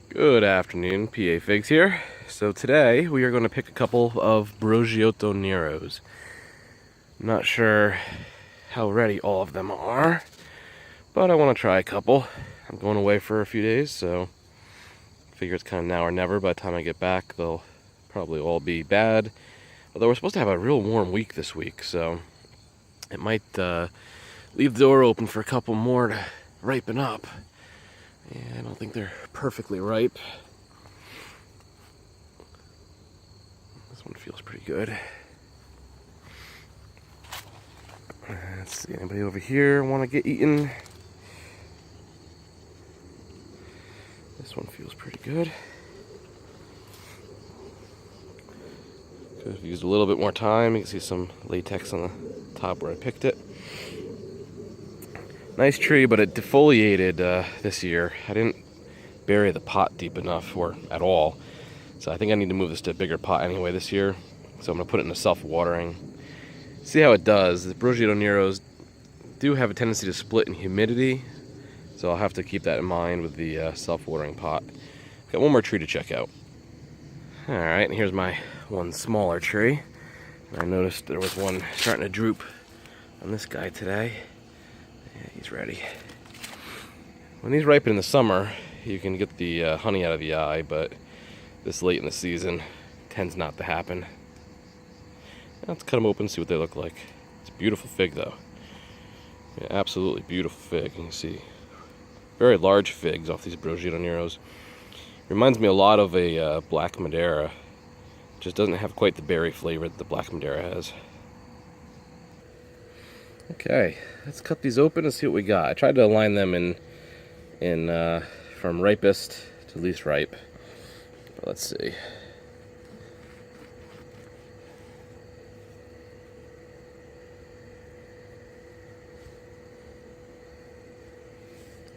Good afternoon, PA Figs here. So today we are going to pick a couple of Brogiotto Neros. I'm not sure how ready all of them are, but I want to try a couple. I'm going away for a few days, so I figure it's kind of now or never. By the time I get back, they'll probably all be bad. Although we're supposed to have a real warm week this week, so it might leave the door open for a couple more to ripen up. Yeah, I don't think they're perfectly ripe. This one feels pretty good. Let's see, anybody over here want to get eaten? This one feels pretty good. Could have used a little bit more time. You can see some latex on the top where I picked it. Nice tree, but it defoliated this year. I didn't bury the pot deep enough, or at all. So I think I need to move this to a bigger pot anyway this year. So I'm going to put it in a self-watering. See how it does. The Brogiotto Neros do have a tendency to split in humidity. So I'll have to keep that in mind with the self-watering pot. Got one more tree to check out. Alright, and here's my one smaller tree. I noticed there was one starting to droop on this guy today. Yeah, he's ready. When these ripen in the summer, you can get the honey out of the eye, but this late in the season tends not to happen. Let's cut them open and see what they look like. It's a beautiful fig, though. Yeah, absolutely beautiful fig. You can see very large figs off these Brogiotto Neros. Reminds me a lot of a Black Madeira. Just doesn't have quite the berry flavor that the Black Madeira has. Okay, let's cut these open and see what we got. I tried to align them in from ripest to least ripe. But let's see.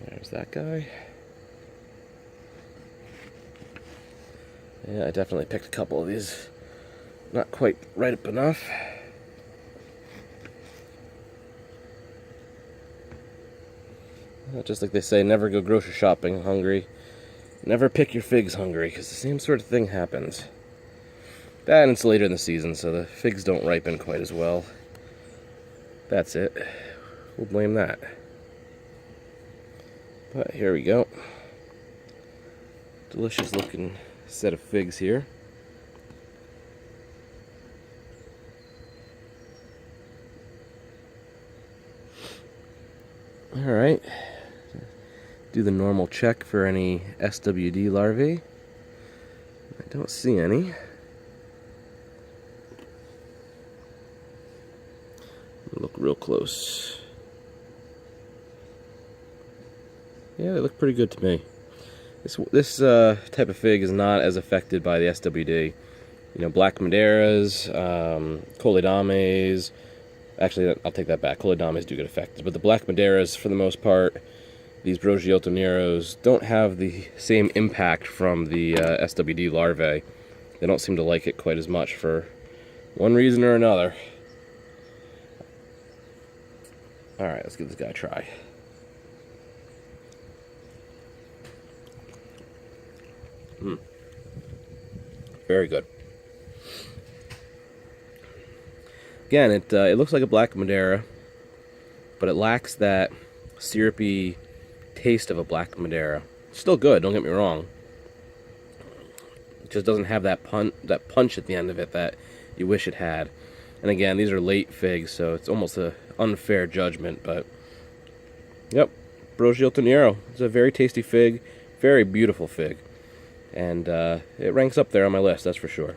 There's that guy. Yeah, I definitely picked a couple of these. Not quite ripe enough. Just like they say, never go grocery shopping hungry. Never pick your figs hungry, because the same sort of thing happens. That, and it's later in the season, so the figs don't ripen quite as well. That's it. We'll blame that. But here we go. Delicious looking set of figs here. Alright. Do the normal check for any SWD larvae. I don't see any. Look real close. Yeah, they look pretty good to me. This type of fig is not as affected by the SWD. You know, Black Madeiras, Coledames. Actually, I'll take that back. Coledames do get affected, but the Black Madeiras, for the most part, these Brogiotto Neros don't have the same impact from the SWD larvae. They don't seem to like it quite as much for one reason or another. Alright, let's give this guy a try. Very good. Again, it looks like a Black Madeira, but it lacks that syrupy taste of a Black Madeira. Still good, don't get me wrong. It just doesn't have that punch at the end of it that you wish it had. And again, these are late figs, so it's almost an unfair judgment, but yep, Brogiotto Nero. It's a very tasty fig, very beautiful fig. And it ranks up there on my list, that's for sure.